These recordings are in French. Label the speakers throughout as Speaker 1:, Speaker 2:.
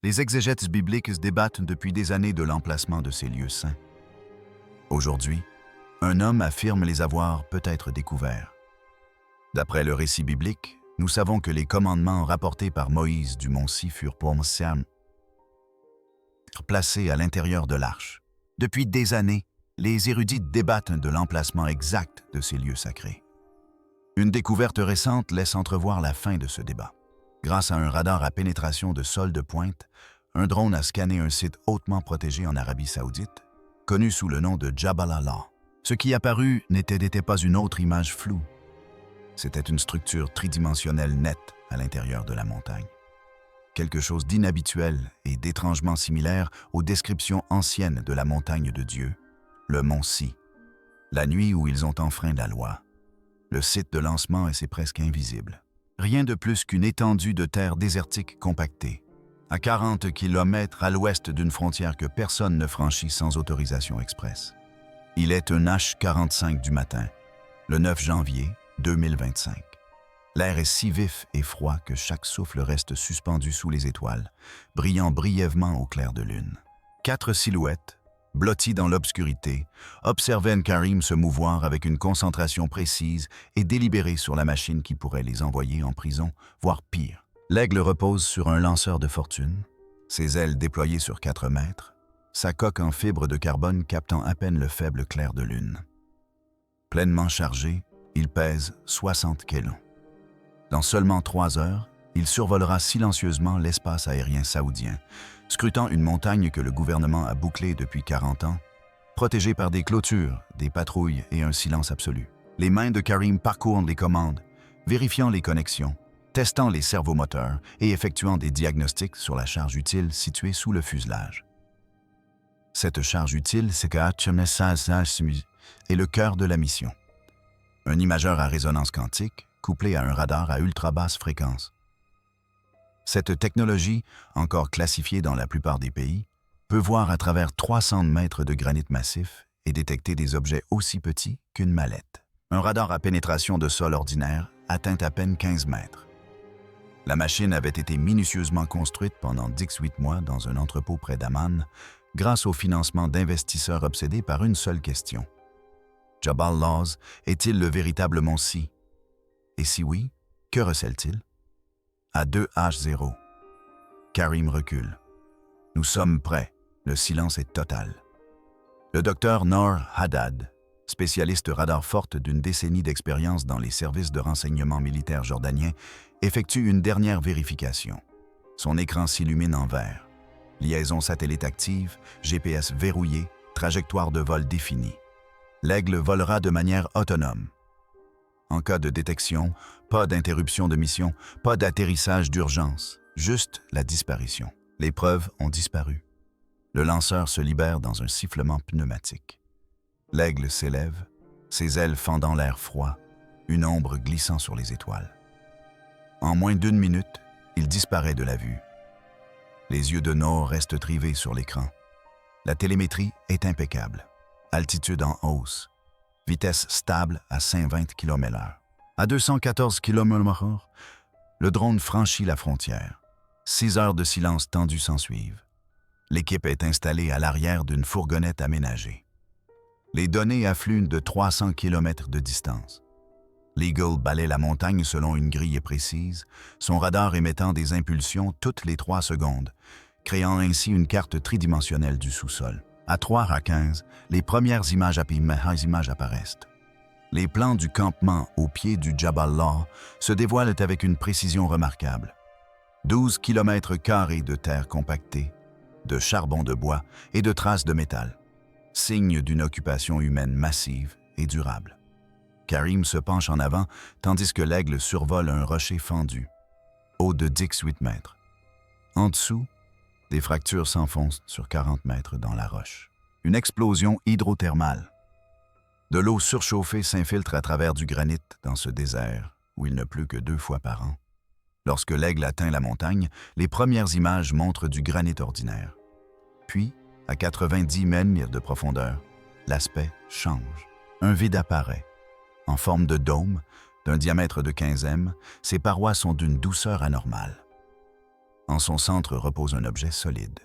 Speaker 1: Les exégètes bibliques débattent depuis des années de l'emplacement de ces lieux saints. Aujourd'hui, un homme affirme les avoir peut-être découverts. D'après le récit biblique, nous savons que les commandements rapportés par Moïse du mont Si furent placés à l'intérieur de l'arche. Depuis des années, les érudits débattent de l'emplacement exact de ces lieux sacrés. Une découverte récente laisse entrevoir la fin de ce débat. Grâce à un radar à pénétration de sol de pointe, un drone a scanné un site hautement protégé en Arabie Saoudite, connu sous le nom de Jabal Allah. Ce qui apparut n'était pas une autre image floue. C'était une structure tridimensionnelle nette à l'intérieur de la montagne. Quelque chose d'inhabituel et d'étrangement similaire aux descriptions anciennes de la montagne de Dieu, le mont Si, la nuit où ils ont enfreint la loi. Le site de lancement est presque invisible. Rien de plus qu'une étendue de terre désertique compactée, à 40 km à l'ouest d'une frontière que personne ne franchit sans autorisation express. Il est un H45 du matin, le 9 janvier 2025. L'air est si vif et froid que chaque souffle reste suspendu sous les étoiles, brillant brièvement au clair de lune. 4 silhouettes, blotties dans l'obscurité, observaient Karim se mouvoir avec une concentration précise et délibérée sur la machine qui pourrait les envoyer en prison, voire pire. L'aigle repose sur un lanceur de fortune, ses ailes déployées sur 4 mètres, sa coque en fibre de carbone captant à peine le faible clair de lune. Pleinement chargé, il pèse 60 kilos. Dans seulement 3 heures, il survolera silencieusement l'espace aérien saoudien, scrutant une montagne que le gouvernement a bouclée depuis 40 ans, protégée par des clôtures, des patrouilles et un silence absolu. Les mains de Karim parcourent les commandes, vérifiant les connexions, testant les servomoteurs et effectuant des diagnostics sur la charge utile située sous le fuselage. Cette charge utile, c'est est le cœur de la mission. Un imageur à résonance quantique, couplé à un radar à ultra basse fréquence. Cette technologie, encore classifiée dans la plupart des pays, peut voir à travers 300 mètres de granit massif et détecter des objets aussi petits qu'une mallette. Un radar à pénétration de sol ordinaire atteint à peine 15 mètres. La machine avait été minutieusement construite pendant 18 mois dans un entrepôt près d'Amman, grâce au financement d'investisseurs obsédés par une seule question. Jabal Laws est-il le véritable mont Si? Et si oui, que recèle-t-il? À 2H0. Karim recule. Nous sommes prêts. Le silence est total. Le docteur Noor Haddad, spécialiste radar forte d'une décennie d'expérience dans les services de renseignement militaire jordaniens, effectue une dernière vérification. Son écran s'illumine en vert. Liaison satellite active, GPS verrouillé, trajectoire de vol définie. L'aigle volera de manière autonome. En cas de détection, pas d'interruption de mission, pas d'atterrissage d'urgence, juste la disparition. Les preuves ont disparu. Le lanceur se libère dans un sifflement pneumatique. L'aigle s'élève, ses ailes fendant l'air froid, une ombre glissant sur les étoiles. En moins d'1 minute, il disparaît de la vue. Les yeux de Noor restent rivés sur l'écran. La télémétrie est impeccable. Altitude en hausse. Vitesse stable à 120 km/h. À 214 km/h, le drone franchit la frontière. 6 heures de silence tendu s'ensuivent. L'équipe est installée à l'arrière d'une fourgonnette aménagée. Les données affluent de 300 km de distance. L'Eagle balaie la montagne selon une grille précise, son radar émettant des impulsions toutes les 3 secondes, créant ainsi une carte tridimensionnelle du sous-sol. À 3h15, les premières images apparaissent. Les plans du campement au pied du Jabal Allah se dévoilent avec une précision remarquable. 12 km² de terre compactée, de charbon de bois et de traces de métal, signe d'une occupation humaine massive et durable. Karim se penche en avant tandis que l'aigle survole un rocher fendu, haut de 18 mètres. En dessous, des fractures s'enfoncent sur 40 mètres dans la roche. Une explosion hydrothermale. De l'eau surchauffée s'infiltre à travers du granit dans ce désert où il ne pleut que 2 fois par an. Lorsque l'aigle atteint la montagne, les premières images montrent du granit ordinaire. Puis, à 90 mètres de profondeur, l'aspect change. Un vide apparaît. En forme de dôme, d'un diamètre de 15 m, ses parois sont d'une douceur anormale. En son centre repose un objet solide.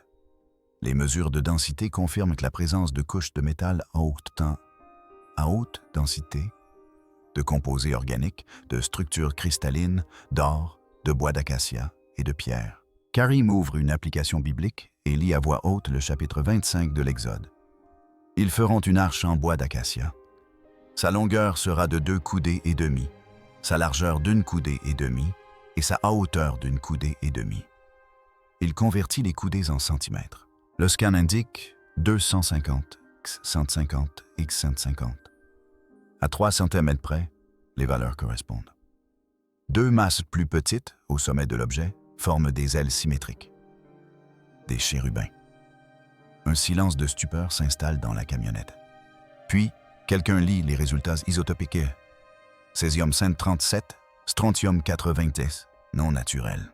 Speaker 1: Les mesures de densité confirment que la présence de couches de métal à haute densité, de composés organiques, de structures cristallines, d'or, de bois d'acacia et de pierre. Karim ouvre une application biblique et lit à voix haute le chapitre 25 de l'Exode. Ils feront une arche en bois d'acacia. Sa longueur sera de 2 coudées et demie, sa largeur d'1 coudée et demie et sa hauteur d'1 coudée et demie. Il convertit les coudées en centimètres. Le scan indique 250 x 150 x 150. À 3 cm près, les valeurs correspondent. 2 masses plus petites, au sommet de l'objet, forment des ailes symétriques. Des chérubins. Un silence de stupeur s'installe dans la camionnette. Puis, quelqu'un lit les résultats isotopiques. Césium 137, strontium 90, non naturel.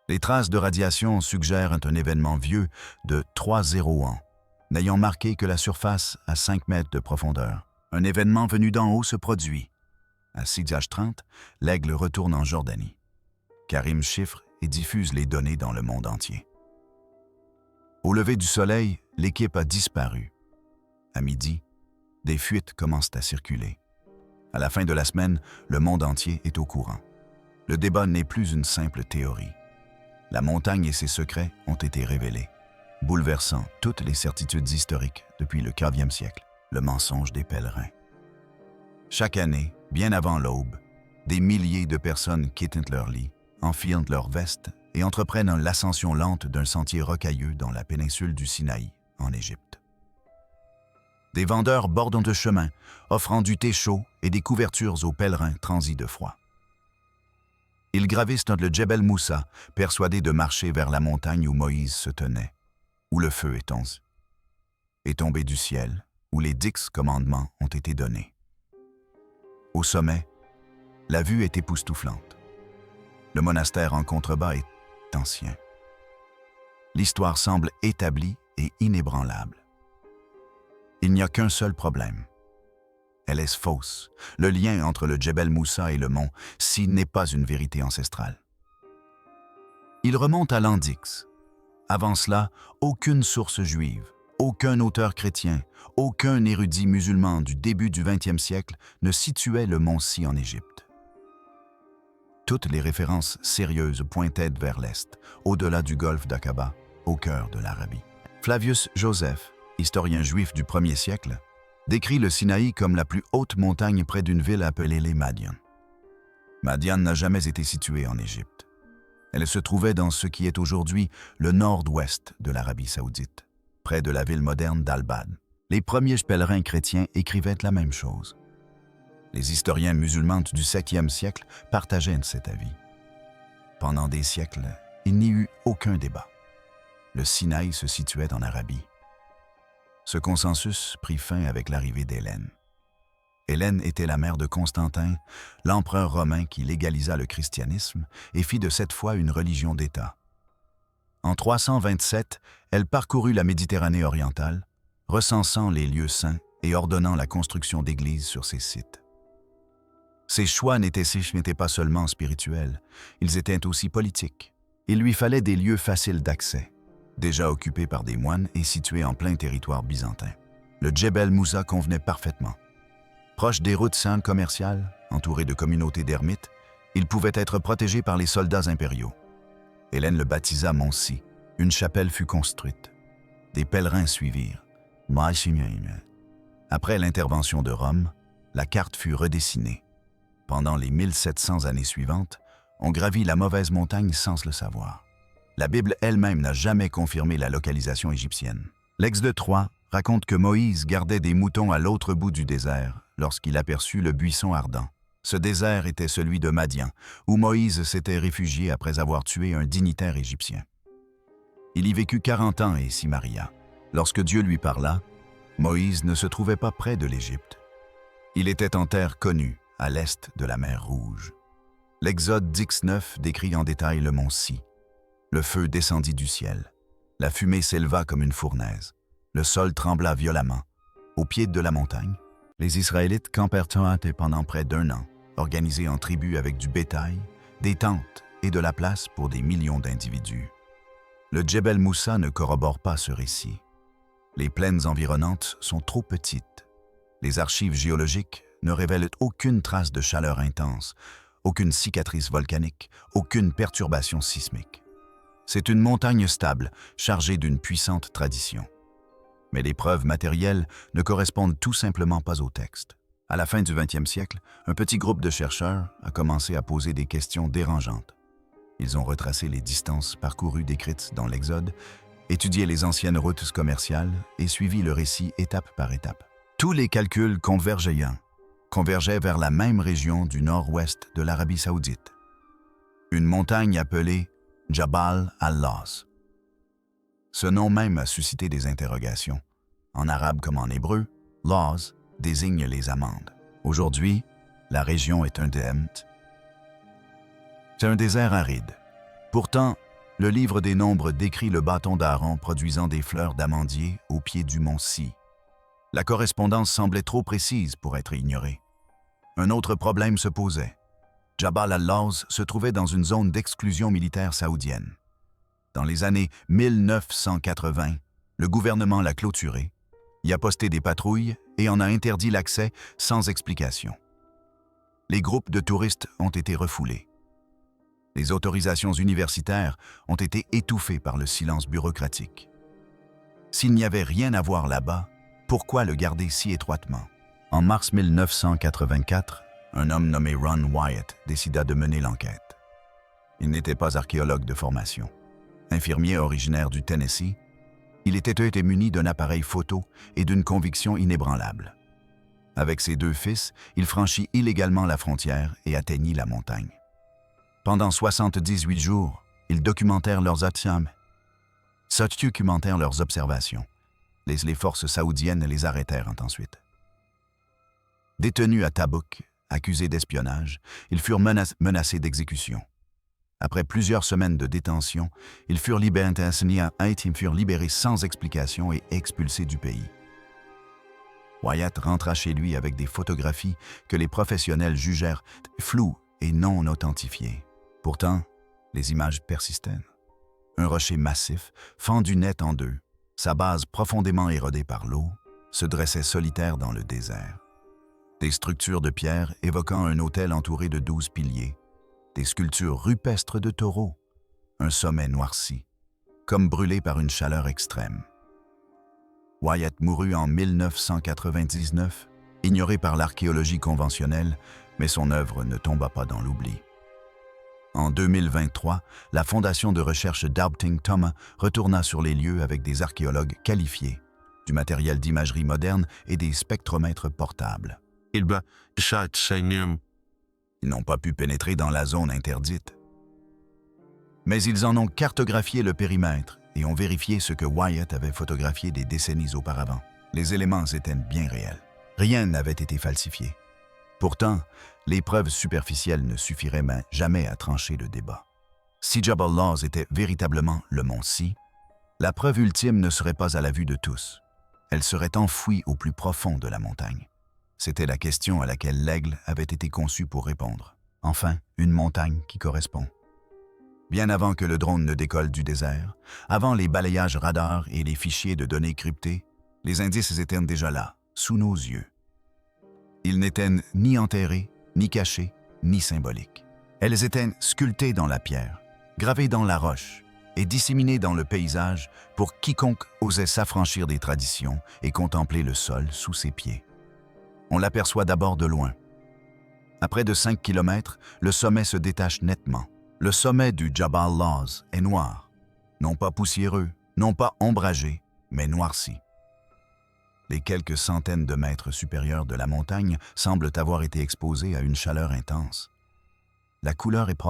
Speaker 1: Les traces de radiation suggèrent un événement vieux de 3,0 ans, n'ayant marqué que la surface à 5 mètres de profondeur. Un événement venu d'en haut se produit. À 6h30, l'aigle retourne en Jordanie. Karim chiffre et diffuse les données dans le monde entier. Au lever du soleil, l'équipe a disparu. À midi, des fuites commencent à circuler. À la fin de la semaine, le monde entier est au courant. Le débat n'est plus une simple théorie. La montagne et ses secrets ont été révélés, bouleversant toutes les certitudes historiques depuis le 15e siècle, le mensonge des pèlerins. Chaque année, bien avant l'aube, des milliers de personnes quittent leur lit, enfilent leurs vestes et entreprennent l'ascension lente d'un sentier rocailleux dans la péninsule du Sinaï, en Égypte. Des vendeurs bordent de chemin, offrant du thé chaud et des couvertures aux pèlerins transis de froid. Ils gravissent le Djebel Moussa, persuadés de marcher vers la montagne où Moïse se tenait, où le feu est tombé du ciel, où les 10 commandements ont été donnés. Au sommet, la vue est époustouflante. Le monastère en contrebas est ancien. L'histoire semble établie et inébranlable. Il n'y a qu'un seul problème. Elle est fausse. Le lien entre le Djebel Moussa et le mont Si n'est pas une vérité ancestrale. Il remonte à l'an X. Avant cela, aucune source juive, aucun auteur chrétien, aucun érudit musulman du début du XXe siècle ne situait le mont Si en Égypte. Toutes les références sérieuses pointaient vers l'est, au-delà du golfe d'Aqaba, au cœur de l'Arabie. Flavius Joseph, historien juif du 1er siècle, décrit le Sinaï comme la plus haute montagne près d'une ville appelée les Madian. Madian n'a jamais été située en Égypte. Elle se trouvait dans ce qui est aujourd'hui le nord-ouest de l'Arabie saoudite, près de la ville moderne d'Al-Bad. Les premiers pèlerins chrétiens écrivaient la même chose. Les historiens musulmans du 7e siècle partageaient cet avis. Pendant des siècles, il n'y eut aucun débat. Le Sinaï se situait en Arabie. Ce consensus prit fin avec l'arrivée d'Hélène. Hélène était la mère de Constantin, l'empereur romain qui légalisa le christianisme et fit de cette foi une religion d'État. En 327, elle parcourut la Méditerranée orientale, recensant les lieux saints et ordonnant la construction d'églises sur ces sites. Ses choix n'étaient pas seulement spirituels, ils étaient aussi politiques. Il lui fallait des lieux faciles d'accès, déjà occupés par des moines et situés en plein territoire byzantin. Le Djebel Moussa convenait parfaitement. Proche des routes saintes commerciales, entouré de communautés d'ermites, il pouvait être protégé par les soldats impériaux. Hélène le baptisa Mont Si. Une chapelle fut construite. Des pèlerins suivirent. Après l'intervention de Rome, la carte fut redessinée. Pendant les 1700 années suivantes, on gravit la mauvaise montagne sans le savoir. La Bible elle-même n'a jamais confirmé la localisation égyptienne. L'Exode 3 raconte que Moïse gardait des moutons à l'autre bout du désert lorsqu'il aperçut le buisson ardent. Ce désert était celui de Madian, où Moïse s'était réfugié après avoir tué un dignitaire égyptien. Il y vécut 40 ans et s'y maria. Lorsque Dieu lui parla, Moïse ne se trouvait pas près de l'Égypte. Il était en terre connue, à l'est de la mer Rouge. L'Exode 19 décrit en détail le mont Si. Le feu descendit du ciel. La fumée s'éleva comme une fournaise. Le sol trembla violemment. Au pied de la montagne, les Israélites campèrent pendant près d'1 an, organisés en tribus avec du bétail, des tentes et de la place pour des millions d'individus. Le Djebel Moussa ne corrobore pas ce récit. Les plaines environnantes sont trop petites. Les archives géologiques ne révèlent aucune trace de chaleur intense, aucune cicatrice volcanique, aucune perturbation sismique. C'est une montagne stable, chargée d'une puissante tradition. Mais les preuves matérielles ne correspondent tout simplement pas au texte. À la fin du 20e siècle, un petit groupe de chercheurs a commencé à poser des questions dérangeantes. Ils ont retracé les distances parcourues décrites dans l'Exode, étudié les anciennes routes commerciales et suivi le récit étape par étape. Tous les calculs convergeaient vers la même région du nord-ouest de l'Arabie saoudite. Une montagne appelée Jabal al-Lawz. Ce nom même a suscité des interrogations. En arabe comme en hébreu, Lawz désigne les amandes. Aujourd'hui, la région est un désert aride. Pourtant, le livre des Nombres décrit le bâton d'Aaron produisant des fleurs d'amandier au pied du mont Si. La correspondance semblait trop précise pour être ignorée. Un autre problème se posait. Jabal al-Lawz se trouvait dans une zone d'exclusion militaire saoudienne. Dans les années 1980, le gouvernement l'a clôturé, y a posté des patrouilles et en a interdit l'accès sans explication. Les groupes de touristes ont été refoulés. Les autorisations universitaires ont été étouffées par le silence bureaucratique. S'il n'y avait rien à voir là-bas, pourquoi le garder si étroitement? En mars 1984, un homme nommé Ron Wyatt décida de mener l'enquête. Il n'était pas archéologue de formation. Infirmier originaire du Tennessee, il était muni d'un appareil photo et d'une conviction inébranlable. Avec ses 2 fils, il franchit illégalement la frontière et atteignit la montagne. Pendant 78 jours, ils documentèrent leurs observations. Les forces saoudiennes les arrêtèrent ensuite. Détenus à Tabouk, accusés d'espionnage, ils furent menacés d'exécution. Après plusieurs semaines de détention, ils furent libérés sans explication et expulsés du pays. Wyatt rentra chez lui avec des photographies que les professionnels jugèrent floues et non authentifiées. Pourtant, les images persistaient. Un rocher massif, fendu net en deux, sa base profondément érodée par l'eau, se dressait solitaire dans le désert. Des structures de pierre évoquant un autel entouré de 12 piliers, des sculptures rupestres de taureaux, un sommet noirci, comme brûlé par une chaleur extrême. Wyatt mourut en 1999, ignoré par l'archéologie conventionnelle, mais son œuvre ne tomba pas dans l'oubli. En 2023, la Fondation de recherche Doubting Thomas retourna sur les lieux avec des archéologues qualifiés, du matériel d'imagerie moderne et des spectromètres portables. Ils n'ont pas pu pénétrer dans la zone interdite. Mais ils en ont cartographié le périmètre et ont vérifié ce que Wyatt avait photographié des décennies auparavant. Les éléments étaient bien réels. Rien n'avait été falsifié. Pourtant, les preuves superficielles ne suffiraient jamais à trancher le débat. Si Jabal al-Lawz était véritablement le mont Si, la preuve ultime ne serait pas à la vue de tous. Elle serait enfouie au plus profond de la montagne. C'était la question à laquelle l'aigle avait été conçu pour répondre. Enfin, une montagne qui correspond. Bien avant que le drone ne décolle du désert, avant les balayages radars et les fichiers de données cryptés, les indices étaient déjà là, sous nos yeux. Ils n'étaient ni enterrés, ni cachés, ni symboliques. Elles étaient sculptées dans la pierre, gravées dans la roche et disséminées dans le paysage pour quiconque osait s'affranchir des traditions et contempler le sol sous ses pieds. On l'aperçoit d'abord de loin. À près de 5 km, le sommet se détache nettement. Le sommet du Jabal al-Lawz est noir, non pas poussiéreux, non pas ombragé, mais noirci. Les quelques centaines de mètres supérieurs de la montagne semblent avoir été exposés à une chaleur intense. La couleur est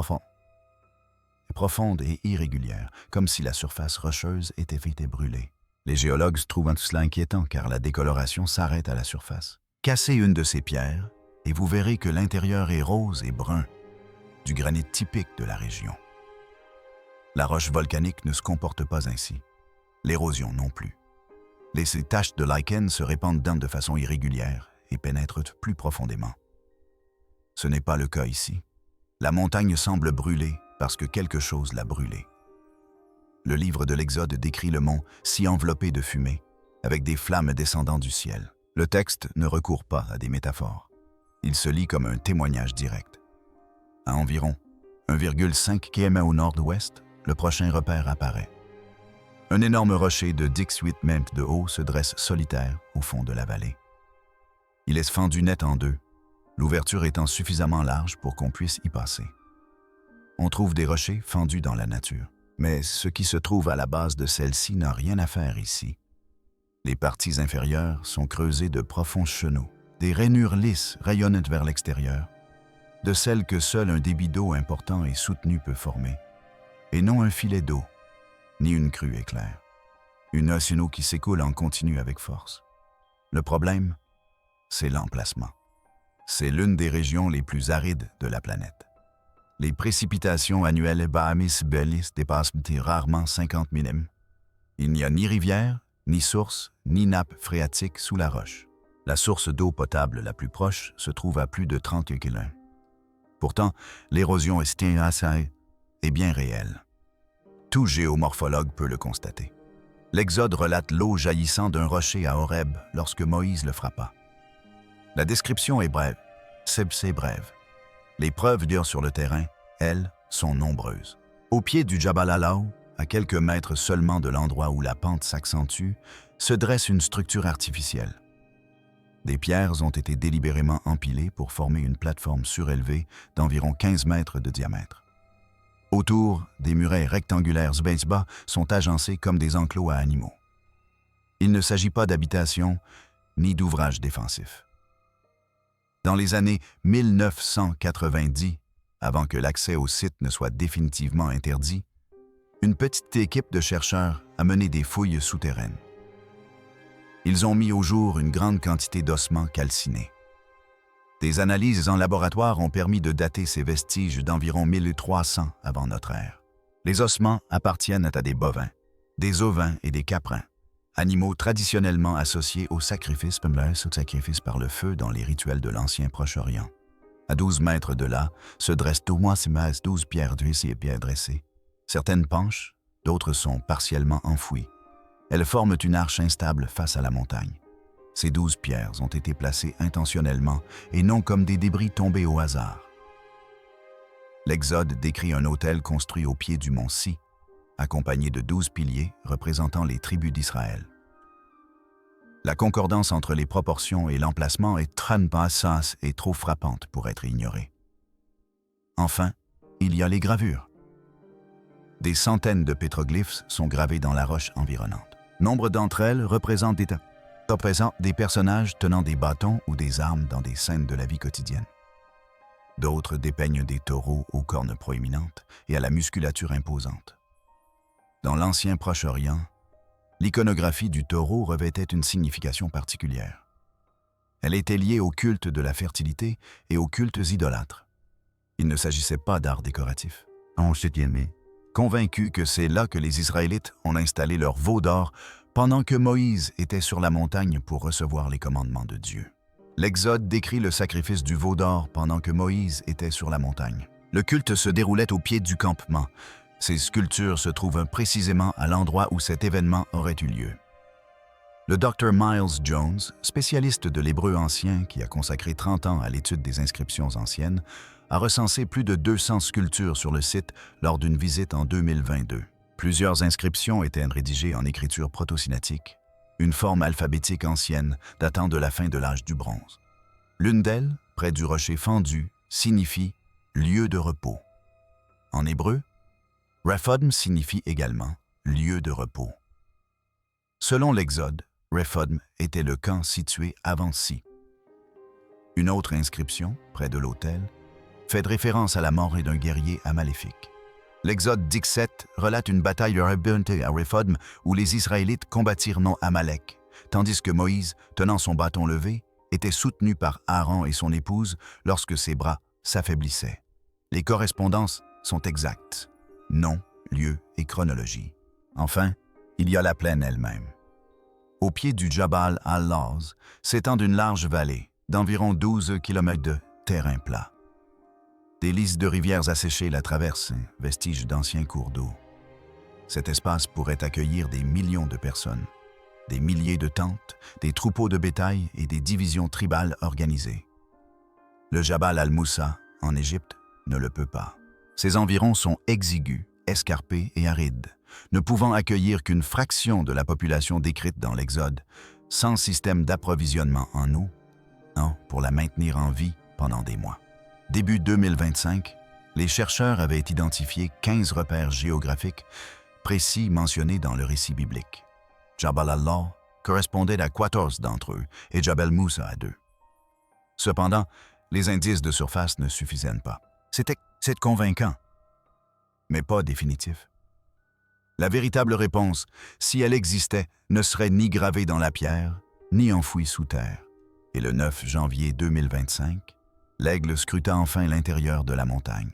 Speaker 1: profonde et irrégulière, comme si la surface rocheuse était brûlée. Les géologues trouvent tout cela inquiétant car la décoloration s'arrête à la surface. Cassez une de ces pierres et vous verrez que l'intérieur est rose et brun, du granit typique de la région. La roche volcanique ne se comporte pas ainsi, l'érosion non plus. Ces taches de lichen se répandent de façon irrégulière et pénètrent plus profondément. Ce n'est pas le cas ici. La montagne semble brûlée parce que quelque chose l'a brûlé. Le livre de l'Exode décrit le mont si enveloppé de fumée, avec des flammes descendant du ciel. Le texte ne recourt pas à des métaphores. Il se lit comme un témoignage direct. À environ 1,5 km au nord-ouest, le prochain repère apparaît. Un énorme rocher de 18 mètres de haut se dresse solitaire au fond de la vallée. Il est fendu net en deux, l'ouverture étant suffisamment large pour qu'on puisse y passer. On trouve des rochers fendus dans la nature, mais ce qui se trouve à la base de celle-ci n'a rien à faire ici. Les parties inférieures sont creusées de profonds chenaux. Des rainures lisses rayonnent vers l'extérieur, de celles que seul un débit d'eau important et soutenu peut former, et non un filet d'eau, ni une crue éclair. Une eau qui s'écoule en continu avec force. Le problème, c'est l'emplacement. C'est l'une des régions les plus arides de la planète. Les précipitations annuelles Bahamis-Bellis dépassent rarement 50 mm. Il n'y a ni rivière, ni source, ni nappe phréatique sous la roche. La source d'eau potable la plus proche se trouve à plus de 30 km. Pourtant, l'érosion est bien réelle. Tout géomorphologue peut le constater. L'Exode relate l'eau jaillissant d'un rocher à Horeb lorsque Moïse le frappa. La description est brève, c'est brève. Les preuves dures sur le terrain, elles, sont nombreuses. Au pied du Jabal Alaou, à quelques mètres seulement de l'endroit où la pente s'accentue, se dresse une structure artificielle. Des pierres ont été délibérément empilées pour former une plateforme surélevée d'environ 15 mètres de diamètre. Autour, des murets rectangulaires bas sont agencés comme des enclos à animaux. Il ne s'agit pas d'habitation ni d'ouvrage défensif. Dans les années 1990, avant que l'accès au site ne soit définitivement interdit, une petite équipe de chercheurs a mené des fouilles souterraines. Ils ont mis au jour une grande quantité d'ossements calcinés. Des analyses en laboratoire ont permis de dater ces vestiges d'environ 1300 avant notre ère. Les ossements appartiennent à des bovins, des ovins et des caprins, animaux traditionnellement associés au sacrifice par le feu dans les rituels de l'ancien Proche-Orient. À 12 mètres de là se dressent au moins 12 pierres dressées et bien dressées. Certaines penchent, d'autres sont partiellement enfouies. Elles forment une arche instable face à la montagne. Ces 12 pierres ont été placées intentionnellement et non comme des débris tombés au hasard. L'Exode décrit un autel construit au pied du mont Si, accompagné de 12 piliers représentant les tribus d'Israël. La concordance entre les proportions et l'emplacement est trop frappante pour être ignorée. Enfin, il y a les gravures. Des centaines de pétroglyphes sont gravés dans la roche environnante. Nombre d'entre elles représentent des personnages tenant des bâtons ou des armes dans des scènes de la vie quotidienne. D'autres dépeignent des taureaux aux cornes proéminentes et à la musculature imposante. Dans l'ancien Proche-Orient, l'iconographie du taureau revêtait une signification particulière. Elle était liée au culte de la fertilité et aux cultes idolâtres. Il ne s'agissait pas d'art décoratif. Convaincus que c'est là que les Israélites ont installé leur veau d'or pendant que Moïse était sur la montagne pour recevoir les commandements de Dieu. L'Exode décrit le sacrifice du veau d'or pendant que Moïse était sur la montagne. Le culte se déroulait au pied du campement. Ces sculptures se trouvent précisément à l'endroit où cet événement aurait eu lieu. Le Dr. Miles Jones, spécialiste de l'hébreu ancien qui a consacré 30 ans à l'étude des inscriptions anciennes, a recensé plus de 200 sculptures sur le site lors d'une visite en 2022. Plusieurs inscriptions étaient rédigées en écriture proto-sinatique, une forme alphabétique ancienne datant de la fin de l'âge du bronze. L'une d'elles, près du rocher fendu, signifie « lieu de repos ». En hébreu, Rephodim signifie également « lieu de repos ». Selon l'Exode, Rephodim était le camp situé avant Si. Une autre inscription, près de l'autel, fait référence à la mort d'un guerrier amaléfique. L'Exode 17 relate une bataille à Rephodim où les Israélites combattirent non Amalek, tandis que Moïse, tenant son bâton levé, était soutenu par Aaron et son épouse lorsque ses bras s'affaiblissaient. Les correspondances sont exactes. Nom, lieu et chronologie. Enfin, il y a la plaine elle-même. Au pied du Jabal al-Lawz s'étend une large vallée d'environ 12 km de terrain plat. Des lisses de rivières asséchées la traversent, vestiges d'anciens cours d'eau. Cet espace pourrait accueillir des millions de personnes, des milliers de tentes, des troupeaux de bétail et des divisions tribales organisées. Le Jabal al-Moussa, en Égypte, ne le peut pas. Ses environs sont exigus, escarpés et arides, ne pouvant accueillir qu'une fraction de la population décrite dans l'Exode, sans système d'approvisionnement en eau, pour la maintenir en vie pendant des mois. Début 2025, les chercheurs avaient identifié 15 repères géographiques précis mentionnés dans le récit biblique. Jabal Allah correspondait à 14 d'entre eux et Jabal Moussa à 2. Cependant, les indices de surface ne suffisaient pas. C'est convaincant, mais pas définitif. La véritable réponse, si elle existait, ne serait ni gravée dans la pierre, ni enfouie sous terre. Et le 9 janvier 2025, l'aigle scruta enfin l'intérieur de la montagne.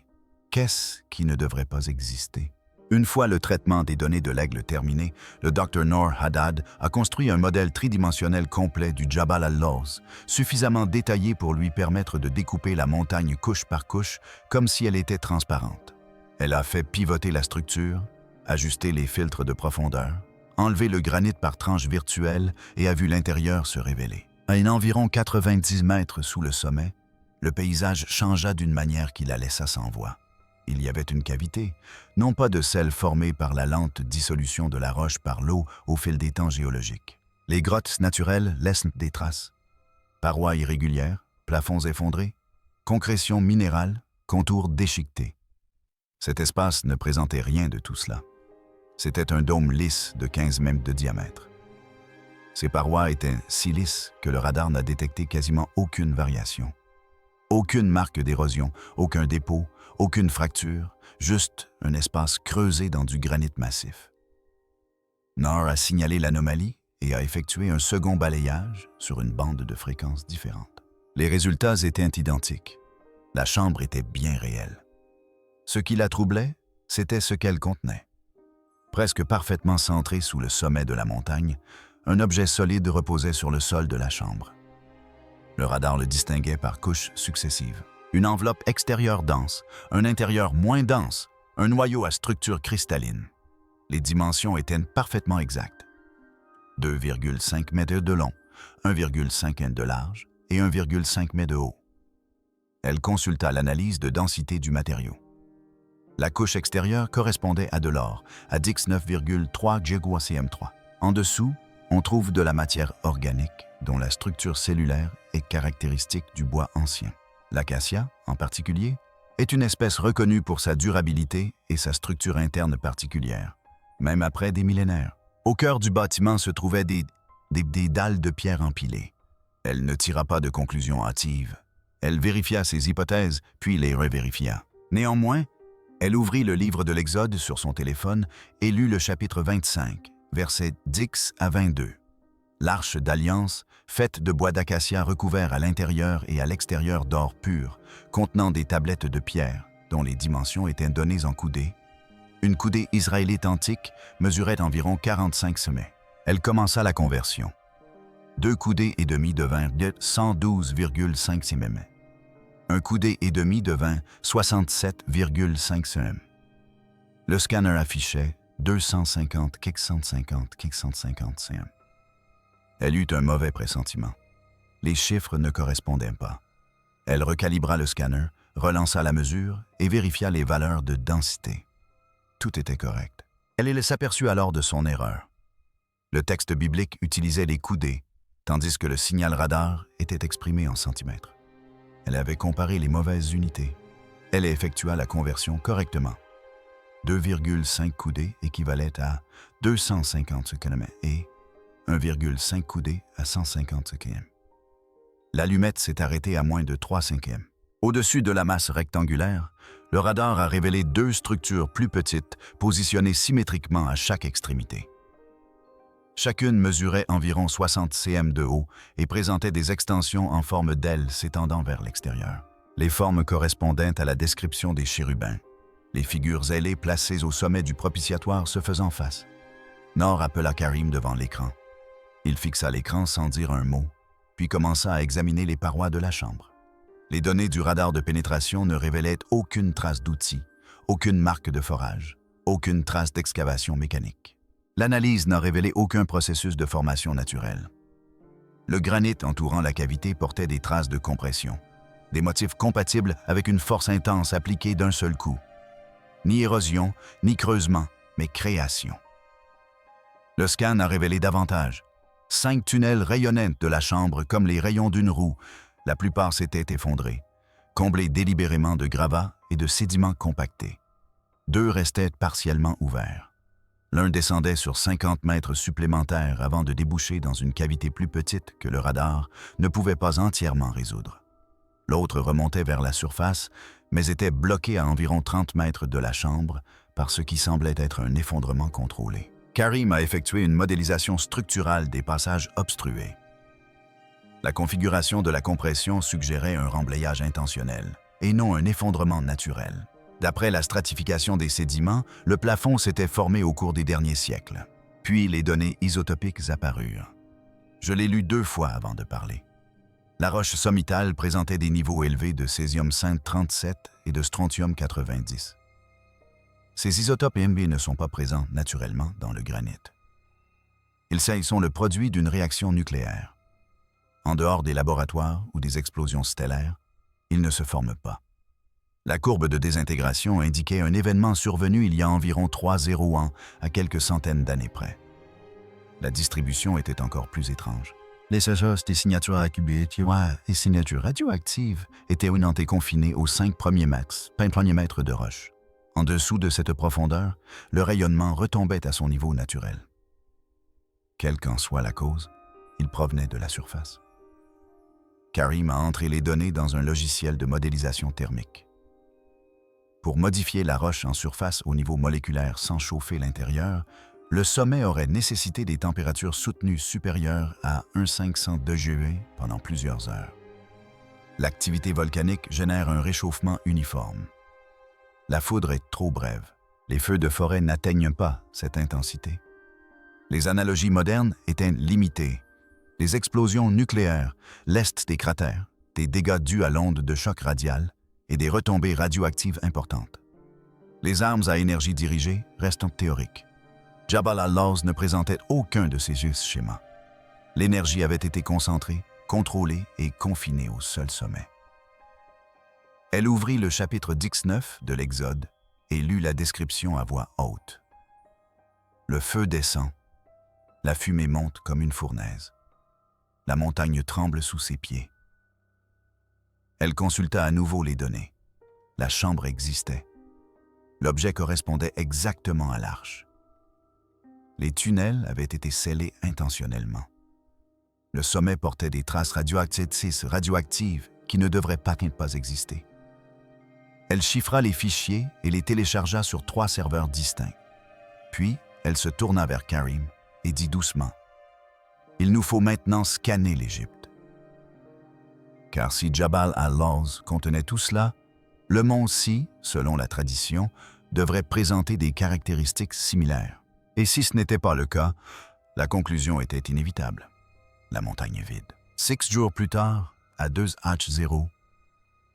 Speaker 1: Qu'est-ce qui ne devrait pas exister? Une fois le traitement des données de l'aigle terminé, le Dr Noor Haddad a construit un modèle tridimensionnel complet du Jabal al-Lawz, suffisamment détaillé pour lui permettre de découper la montagne couche par couche comme si elle était transparente. Elle a fait pivoter la structure, ajuster les filtres de profondeur, enlever le granit par tranches virtuelles et a vu l'intérieur se révéler. À environ 90 mètres sous le sommet, le paysage changea d'une manière qui la laissa sans voix. Il y avait une cavité, non pas de celle formée par la lente dissolution de la roche par l'eau au fil des temps géologiques. Les grottes naturelles laissent des traces. Parois irrégulières, plafonds effondrés, concrétions minérales, contours déchiquetés. Cet espace ne présentait rien de tout cela. C'était un dôme lisse de 15 mètres de diamètre. Ces parois étaient si lisses que le radar n'a détecté quasiment aucune variation. Aucune marque d'érosion, aucun dépôt, aucune fracture, juste un espace creusé dans du granit massif. Noor a signalé l'anomalie et a effectué un second balayage sur une bande de fréquences différentes. Les résultats étaient identiques. La chambre était bien réelle. Ce qui la troublait, c'était ce qu'elle contenait. Presque parfaitement centré sous le sommet de la montagne, un objet solide reposait sur le sol de la chambre. Le radar le distinguait par couches successives. Une enveloppe extérieure dense, un intérieur moins dense, un noyau à structure cristalline. Les dimensions étaient parfaitement exactes. 2,5 mètres de long, 1,5 m de large et 1,5 m de haut. Elle consulta l'analyse de densité du matériau. La couche extérieure correspondait à de l'or, à Dix 9,3 GWcm3. En dessous, on trouve de la matière organique, dont la structure cellulaire est caractéristique du bois ancien. L'acacia, en particulier, est une espèce reconnue pour sa durabilité et sa structure interne particulière, même après des millénaires. Au cœur du bâtiment se trouvaient des dalles de pierre empilées. Elle ne tira pas de conclusion hâtive. Elle vérifia ses hypothèses, puis les revérifia. Néanmoins, elle ouvrit le livre de l'Exode sur son téléphone et lut le chapitre 25, versets 10 à 22. L'arche d'alliance, faite de bois d'acacia recouvert à l'intérieur et à l'extérieur d'or pur, contenant des tablettes de pierre, dont les dimensions étaient données en coudées. Une coudée israélite antique mesurait environ 45 semets. Elle commença la conversion. 2 coudées et demi devinrent 112,5 cm. Un coudé et demi devint 67,5 cm. Le scanner affichait 250 cm. Elle eut un mauvais pressentiment. Les chiffres ne correspondaient pas. Elle recalibra le scanner, relança la mesure et vérifia les valeurs de densité. Tout était correct. Elle s'aperçut alors de son erreur. Le texte biblique utilisait les coudées, tandis que le signal radar était exprimé en centimètres. Elle avait comparé les mauvaises unités. Elle effectua la conversion correctement. 2,5 coudées équivalait à 250 km et 1,5 coudées à 150 km. L'allumette s'est arrêtée à moins de 3/5. Au-dessus de la masse rectangulaire, le radar a révélé 2 structures plus petites positionnées symétriquement à chaque extrémité. Chacune mesurait environ 60 cm de haut et présentait des extensions en forme d'ailes s'étendant vers l'extérieur. Les formes correspondaient à la description des chérubins, les figures ailées placées au sommet du propitiatoire se faisant face. Noor appela Karim devant l'écran. Il fixa l'écran sans dire un mot, puis commença à examiner les parois de la chambre. Les données du radar de pénétration ne révélaient aucune trace d'outil, aucune marque de forage, aucune trace d'excavation mécanique. L'analyse n'a révélé aucun processus de formation naturelle. Le granit entourant la cavité portait des traces de compression, des motifs compatibles avec une force intense appliquée d'un seul coup. Ni érosion, ni creusement, mais création. Le scan a révélé davantage. 5 tunnels rayonnaient de la chambre comme les rayons d'une roue. La plupart s'étaient effondrés, comblés délibérément de gravats et de sédiments compactés. 2 restaient partiellement ouverts. L'un descendait sur 50 mètres supplémentaires avant de déboucher dans une cavité plus petite que le radar ne pouvait pas entièrement résoudre. L'autre remontait vers la surface, mais était bloqué à environ 30 mètres de la chambre par ce qui semblait être un effondrement contrôlé. Karim a effectué une modélisation structurale des passages obstrués. La configuration de la compression suggérait un remblayage intentionnel, et non un effondrement naturel. D'après la stratification des sédiments, le plafond s'était formé au cours des derniers siècles. Puis les données isotopiques apparurent. Je l'ai lu 2 fois avant de parler. La roche sommitale présentait des niveaux élevés de césium-137 et de strontium-90. Ces isotopes MB ne sont pas présents naturellement dans le granit. Ils sont le produit d'une réaction nucléaire. En dehors des laboratoires ou des explosions stellaires, ils ne se forment pas. La courbe de désintégration indiquait un événement survenu il y a environ 301 à quelques centaines d'années près. La distribution était encore plus étrange. Les sécheuses des signatures et signatures radioactives étaient orientées confinées aux 5 premiers mètres de roche. En dessous de cette profondeur, le rayonnement retombait à son niveau naturel. Quelle qu'en soit la cause, il provenait de la surface. Karim a entré les données dans un logiciel de modélisation thermique. Pour modifier la roche en surface au niveau moléculaire sans chauffer l'intérieur, le sommet aurait nécessité des températures soutenues supérieures à 1500 degrés pendant plusieurs heures. L'activité volcanique génère un réchauffement uniforme. La foudre est trop brève. Les feux de forêt n'atteignent pas cette intensité. Les analogies modernes étaient limitées. Les explosions nucléaires, l'est des cratères, des dégâts dus à l'onde de choc radial et des retombées radioactives importantes. Les armes à énergie dirigée restent théoriques. Jabal al-Lawz ne présentait aucun de ces schémas. L'énergie avait été concentrée, contrôlée et confinée au seul sommet. Elle ouvrit le chapitre 19 de l'Exode et lut la description à voix haute. Le feu descend, la fumée monte comme une fournaise. La montagne tremble sous ses pieds. Elle consulta à nouveau les données. La chambre existait. L'objet correspondait exactement à l'arche. Les tunnels avaient été scellés intentionnellement. Le sommet portait des traces radioactives qui ne devraient pas exister. Elle chiffra les fichiers et les téléchargea sur 3 serveurs distincts. Puis, elle se tourna vers Karim et dit doucement « Il nous faut maintenant scanner l'Égypte. » Car si Jabal al-Lawz contenait tout cela, le mont-ci, selon la tradition, devrait présenter des caractéristiques similaires. Et si ce n'était pas le cas, la conclusion était inévitable. La montagne est vide. 6 jours plus tard, à 2H0,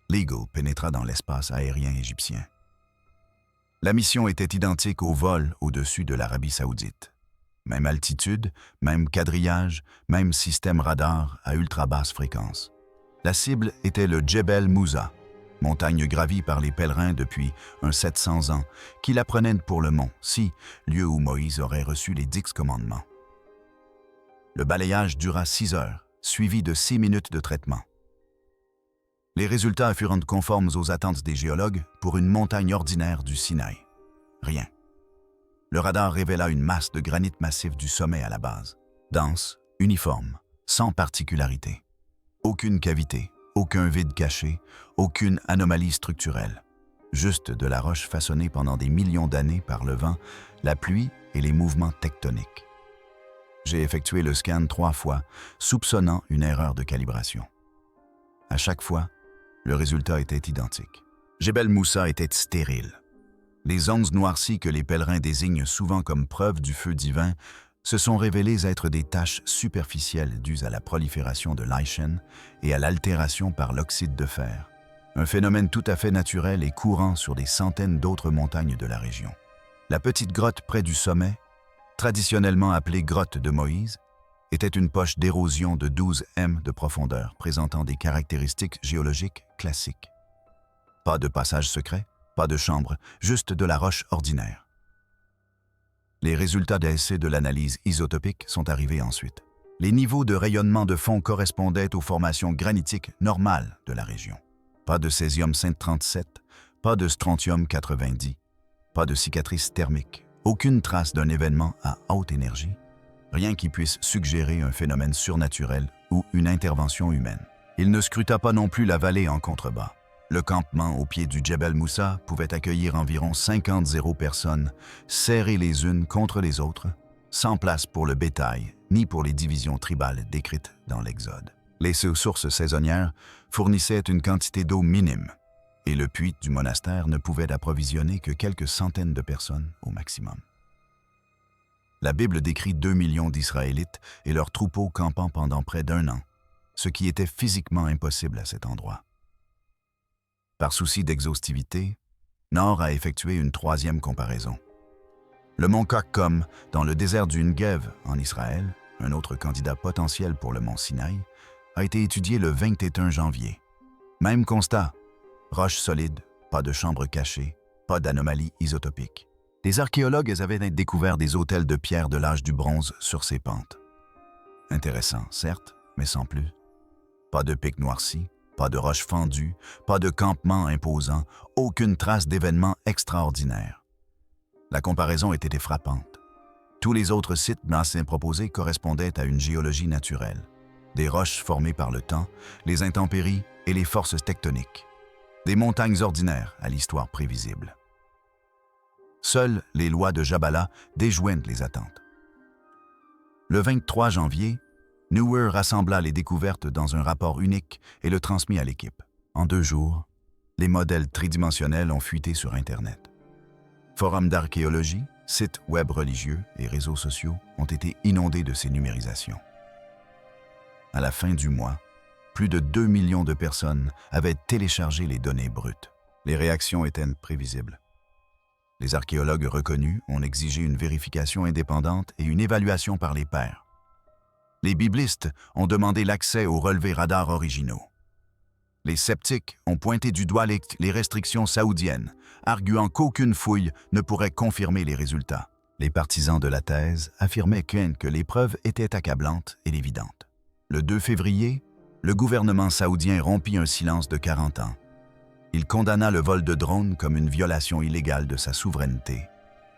Speaker 1: l'Eagle pénétra dans l'espace aérien égyptien. La mission était identique au vol au-dessus de l'Arabie saoudite. Même altitude, même quadrillage, même système radar à ultra basse fréquence. La cible était le Djebel Moussa, montagne gravie par les pèlerins depuis un 700 ans, qui la prenaient pour le mont, Si, lieu où Moïse aurait reçu les 10 commandements. Le balayage dura 6 heures, suivi de 6 minutes de traitement. Les résultats furent conformes aux attentes des géologues pour une montagne ordinaire du Sinaï. Rien. Le radar révéla une masse de granit massif du sommet à la base, dense, uniforme, sans particularité. Aucune cavité, aucun vide caché, aucune anomalie structurelle. Juste de la roche façonnée pendant des millions d'années par le vent, la pluie et les mouvements tectoniques. J'ai effectué le scan 3 fois, soupçonnant une erreur de calibration. À chaque fois, le résultat était identique. Djebel Moussa était stérile. Les ondes noircies que les pèlerins désignent souvent comme preuve du feu divin se sont révélées être des taches superficielles dues à la prolifération de lichen et à l'altération par l'oxyde de fer, un phénomène tout à fait naturel et courant sur des centaines d'autres montagnes de la région. La petite grotte près du sommet, traditionnellement appelée grotte de Moïse, était une poche d'érosion de 12 m de profondeur, présentant des caractéristiques géologiques classiques. Pas de passage secret, pas de chambre, juste de la roche ordinaire. Les résultats d'essais de l'analyse isotopique sont arrivés ensuite. Les niveaux de rayonnement de fond correspondaient aux formations granitiques normales de la région. Pas de césium-137, pas de strontium-90, pas de cicatrices thermiques, aucune trace d'un événement à haute énergie, rien qui puisse suggérer un phénomène surnaturel ou une intervention humaine. Il ne scruta pas non plus la vallée en contrebas. Le campement au pied du Djebel Moussa pouvait accueillir environ 50 personnes, serrées les unes contre les autres, sans place pour le bétail ni pour les divisions tribales décrites dans l'Exode. Les sources saisonnières fournissaient une quantité d'eau minime, et le puits du monastère ne pouvait approvisionner que quelques centaines de personnes au maximum. La Bible décrit 2 millions d'Israélites et leurs troupeaux campant pendant près d'1 an, ce qui était physiquement impossible à cet endroit. Par souci d'exhaustivité, Nord a effectué une troisième comparaison. Le mont Kakkom, dans le désert du Negev en Israël, un autre candidat potentiel pour le mont Sinaï, a été étudié le 21 janvier. Même constat, roches solides, pas de chambre cachée, pas d'anomalie isotopique. Les archéologues avaient découvert des autels de pierre de l'âge du bronze sur ces pentes. Intéressant, certes, mais sans plus. Pas de pics noircis, pas de roches fendues, pas de campement imposant, aucune trace d'événements extraordinaires. La comparaison était frappante. Tous les autres sites anciens proposés correspondaient à une géologie naturelle. Des roches formées par le temps, les intempéries et les forces tectoniques. Des montagnes ordinaires à l'histoire prévisible. Seules les lois de Jabala déjoignent les attentes. Le 23 janvier, Neuer rassembla les découvertes dans un rapport unique et le transmit à l'équipe. En 2 jours, les modèles tridimensionnels ont fuité sur Internet. Forums d'archéologie, sites web religieux et réseaux sociaux ont été inondés de ces numérisations. À la fin du mois, plus de 2 millions de personnes avaient téléchargé les données brutes. Les réactions étaient prévisibles. Les archéologues reconnus ont exigé une vérification indépendante et une évaluation par les pairs. Les biblistes ont demandé l'accès aux relevés radars originaux. Les sceptiques ont pointé du doigt les restrictions saoudiennes, arguant qu'aucune fouille ne pourrait confirmer les résultats. Les partisans de la thèse affirmaient que les preuves étaient accablantes et évidentes. Le 2 février, le gouvernement saoudien rompit un silence de 40 ans. Il condamna le vol de drones comme une violation illégale de sa souveraineté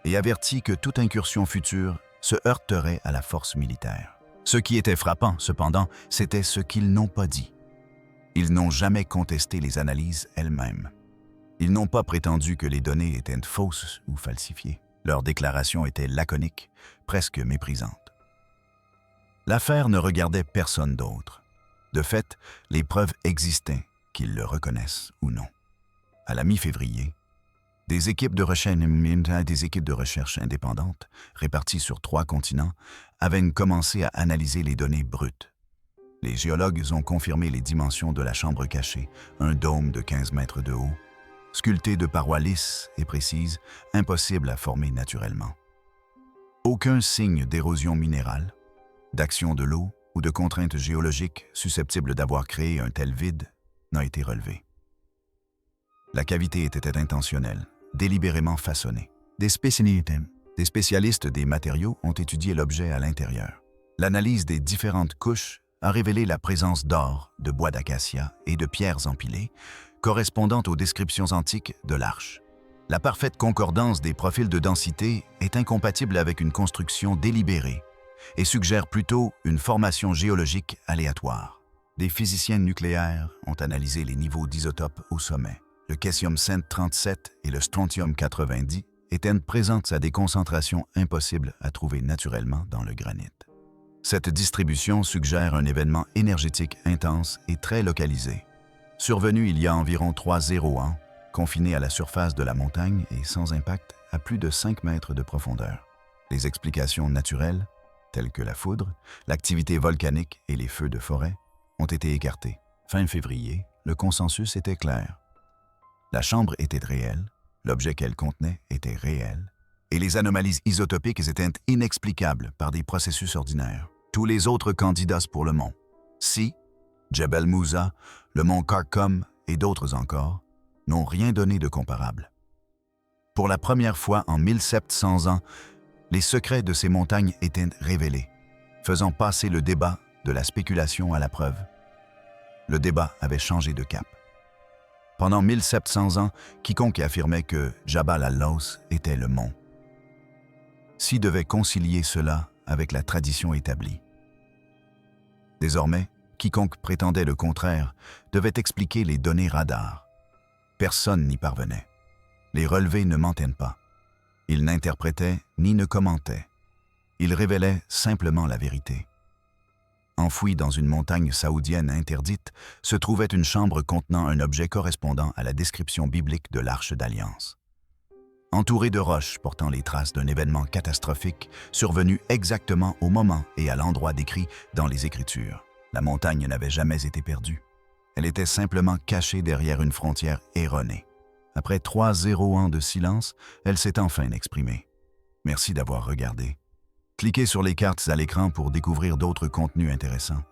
Speaker 1: et avertit que toute incursion future se heurterait à la force militaire. Ce qui était frappant, cependant, c'était ce qu'ils n'ont pas dit. Ils n'ont jamais contesté les analyses elles-mêmes. Ils n'ont pas prétendu que les données étaient fausses ou falsifiées. Leurs déclarations étaient laconiques, presque méprisantes. L'affaire ne regardait personne d'autre. De fait, les preuves existaient, qu'ils le reconnaissent ou non. À la mi-février, des équipes de recherche indépendantes, réparties sur 3 continents, avaient commencé à analyser les données brutes. Les géologues ont confirmé les dimensions de la chambre cachée, un dôme de 15 mètres de haut, sculpté de parois lisses et précises, impossible à former naturellement. Aucun signe d'érosion minérale, d'action de l'eau ou de contraintes géologiques susceptibles d'avoir créé un tel vide n'a été relevé. La cavité était intentionnelle, délibérément façonnée. Des spécialistes des matériaux ont étudié l'objet à l'intérieur. L'analyse des différentes couches a révélé la présence d'or, de bois d'acacia et de pierres empilées, correspondant aux descriptions antiques de l'arche. La parfaite concordance des profils de densité est incompatible avec une construction délibérée et suggère plutôt une formation géologique aléatoire. Des physiciens nucléaires ont analysé les niveaux d'isotopes au sommet. Le césium-137 et le strontium-90 étaient présentes à des concentrations impossibles à trouver naturellement dans le granit. Cette distribution suggère un événement énergétique intense et très localisé, survenu il y a environ 3,0 ans, confiné à la surface de la montagne et sans impact à plus de 5 mètres de profondeur. Les explications naturelles, tels que la foudre, l'activité volcanique et les feux de forêt, ont été écartés. Fin février, le consensus était clair. La chambre était réelle, l'objet qu'elle contenait était réel, et les anomalies isotopiques étaient inexplicables par des processus ordinaires. Tous les autres candidats pour le mont, Si, Jebel Moussa, le mont Kharkoum et d'autres encore, n'ont rien donné de comparable. Pour la première fois en 1700 ans, les secrets de ces montagnes étaient révélés, faisant passer le débat de la spéculation à la preuve. Le débat avait changé de cap. Pendant 1700 ans, quiconque affirmait que Jabal al-Laws était le mont. Si devait concilier cela avec la tradition établie. Désormais, quiconque prétendait le contraire devait expliquer les données radar. Personne n'y parvenait. Les relevés ne mentaient pas. Ils n'interprétaient ni ne commentaient. Ils révélaient simplement la vérité. Enfouie dans une montagne saoudienne interdite, se trouvait une chambre contenant un objet correspondant à la description biblique de l'Arche d'Alliance. Entourée de roches portant les traces d'un événement catastrophique survenu exactement au moment et à l'endroit décrit dans les Écritures. La montagne n'avait jamais été perdue. Elle était simplement cachée derrière une frontière erronée. Après 3 ans de silence, elle s'est enfin exprimée. Merci d'avoir regardé. Cliquez sur les cartes à l'écran pour découvrir d'autres contenus intéressants.